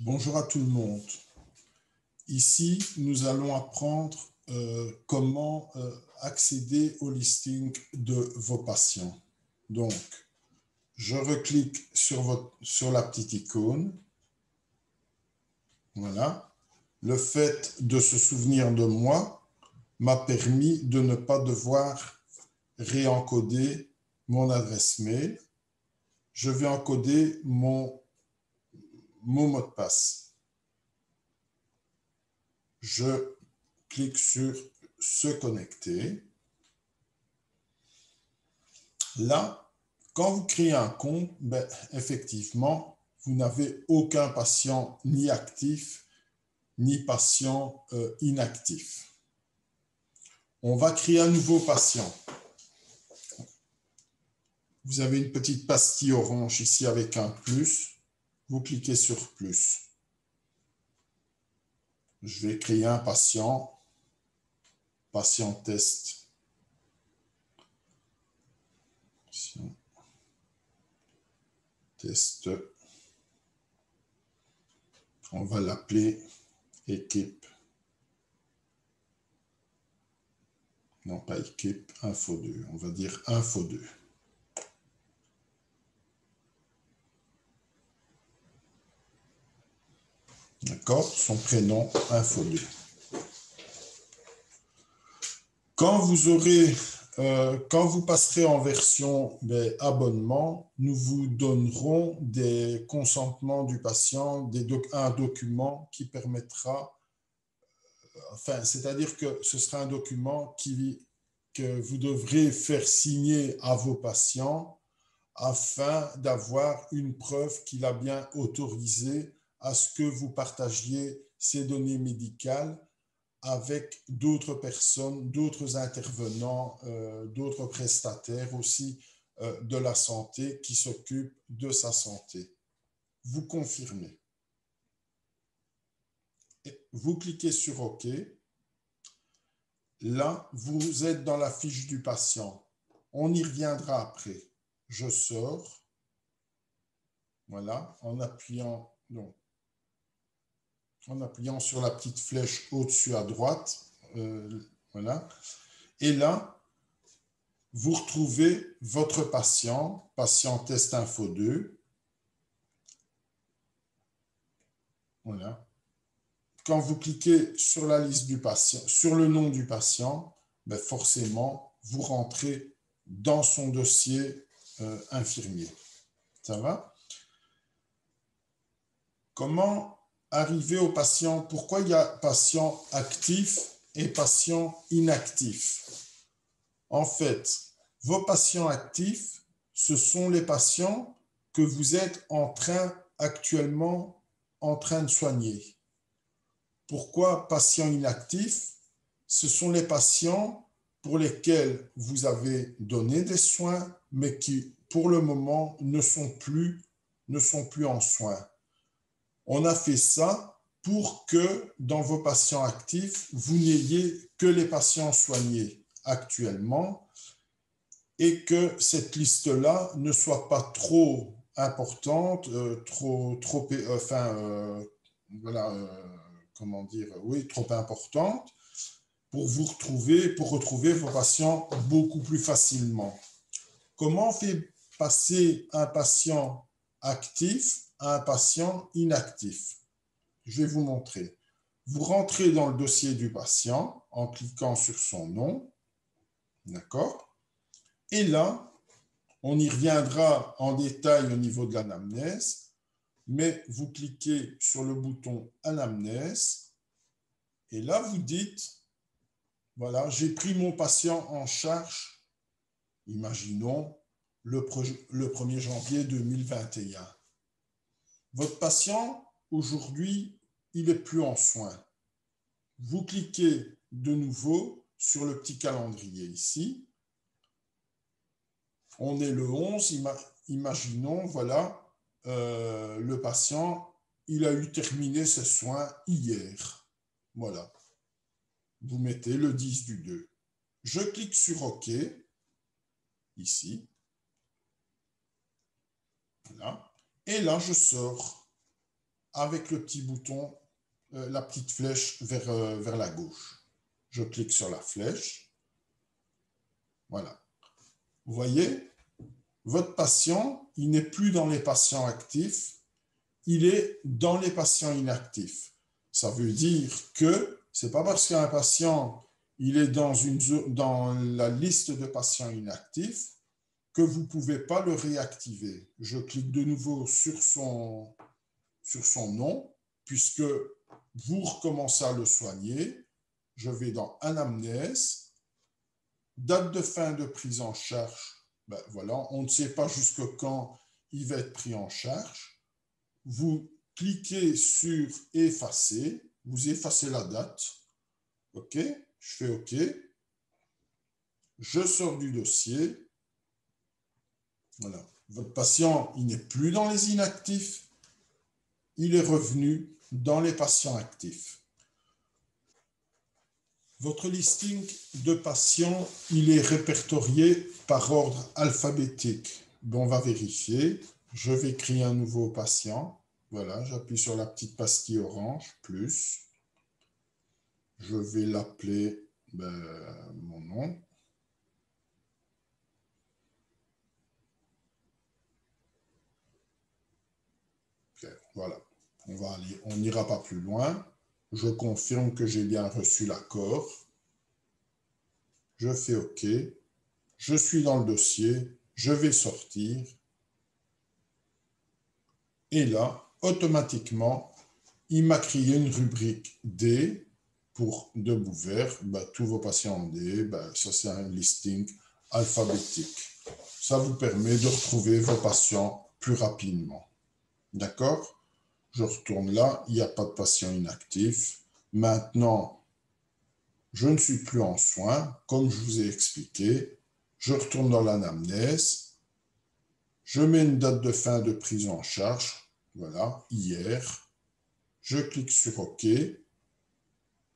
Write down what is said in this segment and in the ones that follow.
Bonjour à tout le monde. Ici, nous allons apprendre comment accéder au listing de vos patients. Donc, je reclique sur la petite icône. Voilà. Le fait de se souvenir de moi m'a permis de ne pas devoir réencoder mon adresse mail. Je vais encoder mon mot de passe. Je clique sur « Se connecter ». Là, quand vous créez un compte, effectivement, vous n'avez aucun patient ni actif, ni patient inactif. On va créer un nouveau patient. Vous avez une petite pastille orange ici avec un plus. Vous cliquez sur plus. Je vais créer un patient test. Patient test. On va l'appeler équipe. Non, pas équipe, info 2. On va dire info 2. D'accord? Son prénom, info 2. Quand vous passerez en version abonnement, nous vous donnerons des consentements du patient, un document qui permettra, c'est-à-dire que ce sera un document que vous devrez faire signer à vos patients afin d'avoir une preuve qu'il a bien autorisé à ce que vous partagiez ces données médicales avec d'autres personnes, d'autres intervenants, d'autres prestataires aussi de la santé qui s'occupent de sa santé. Vous confirmez. Vous cliquez sur OK. Là, vous êtes dans la fiche du patient. On y reviendra après. Je sors. Voilà, en appuyant sur la petite flèche au-dessus à droite. Voilà. Et là, vous retrouvez votre patient test info 2. Voilà. Quand vous cliquez sur la liste du patient, sur le nom du patient, forcément, vous rentrez dans son dossier infirmier. Ça va? Comment arriver au patient? Pourquoi il y a patient actif et patient inactif? En fait, vos patients actifs, ce sont les patients que vous êtes actuellement en train de soigner. Pourquoi patient inactif? Ce sont les patients pour lesquels vous avez donné des soins, mais qui, pour le moment, ne sont plus en soins. On a fait ça pour que, dans vos patients actifs, vous n'ayez que les patients soignés actuellement et que cette liste-là ne soit pas trop importante, trop importante pour retrouver vos patients beaucoup plus facilement. Comment on fait passer un patient actif à un patient inactif? Je vais vous montrer. Vous rentrez dans le dossier du patient en cliquant sur son nom. D'accord? Et là, on y reviendra en détail au niveau de l'anamnèse, mais vous cliquez sur le bouton anamnèse et là, vous dites, voilà, j'ai pris mon patient en charge, imaginons, le 1er janvier 2021. Votre patient, aujourd'hui, il n'est plus en soins. Vous cliquez de nouveau sur le petit calendrier ici. On est le 11, imaginons, voilà, le patient, il a eu terminé ses soins hier. Voilà. Vous mettez le 10 du 2. Je clique sur OK, ici. Voilà. Et là, je sors. avec le petit bouton, la petite flèche vers la gauche. Je clique sur la flèche. Voilà. Vous voyez, votre patient, il n'est plus dans les patients actifs, il est dans les patients inactifs. Ça veut dire que ce n'est pas parce qu'un patient il est dans la liste de patients inactifs que vous ne pouvez pas le réactiver. Je clique de nouveau sur son nom, puisque vous recommencez à le soigner. Je vais dans Anamnèse, date de fin de prise en charge. Ben voilà, on ne sait pas jusque quand il va être pris en charge. Vous cliquez sur effacer, vous effacez la date. OK, je fais OK. Je sors du dossier. Voilà. Votre patient, il n'est plus dans les inactifs. Il est revenu dans les patients actifs. Votre listing de patients, il est répertorié par ordre alphabétique. Bon, on va vérifier. Je vais créer un nouveau patient. Voilà, j'appuie sur la petite pastille orange, plus. Je vais l'appeler mon nom. Okay, voilà, on n'ira pas plus loin. Je confirme que j'ai bien reçu l'accord. Je fais OK. Je suis dans le dossier. Je vais sortir. Et là, automatiquement, il m'a créé une rubrique D pour debout vert. Tous vos patients en D, ça c'est un listing alphabétique. Ça vous permet de retrouver vos patients plus rapidement. D'accord ? Je retourne là, il n'y a pas de patient inactif. Maintenant, je ne suis plus en soins, comme je vous ai expliqué. Je retourne dans l'anamnèse. Je mets une date de fin de prise en charge. Voilà, hier. Je clique sur OK. Et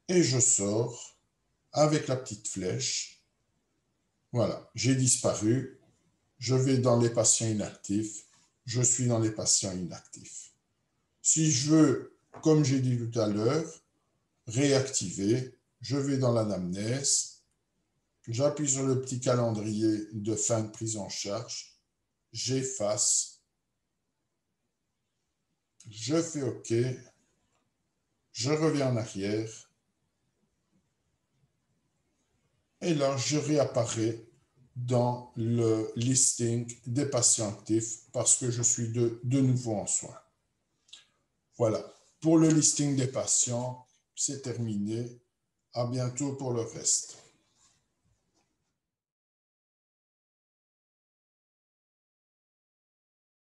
je sors avec la petite flèche. Voilà, j'ai disparu. Je vais dans les patients inactifs. Je suis dans les patients inactifs. Si je veux, comme j'ai dit tout à l'heure, réactiver, je vais dans l'anamnèse, j'appuie sur le petit calendrier de fin de prise en charge, j'efface, je fais OK, je reviens en arrière, et là, je réapparais dans le listing des patients actifs parce que je suis de nouveau en soins. Voilà, pour le listing des patients, c'est terminé. À bientôt pour le reste.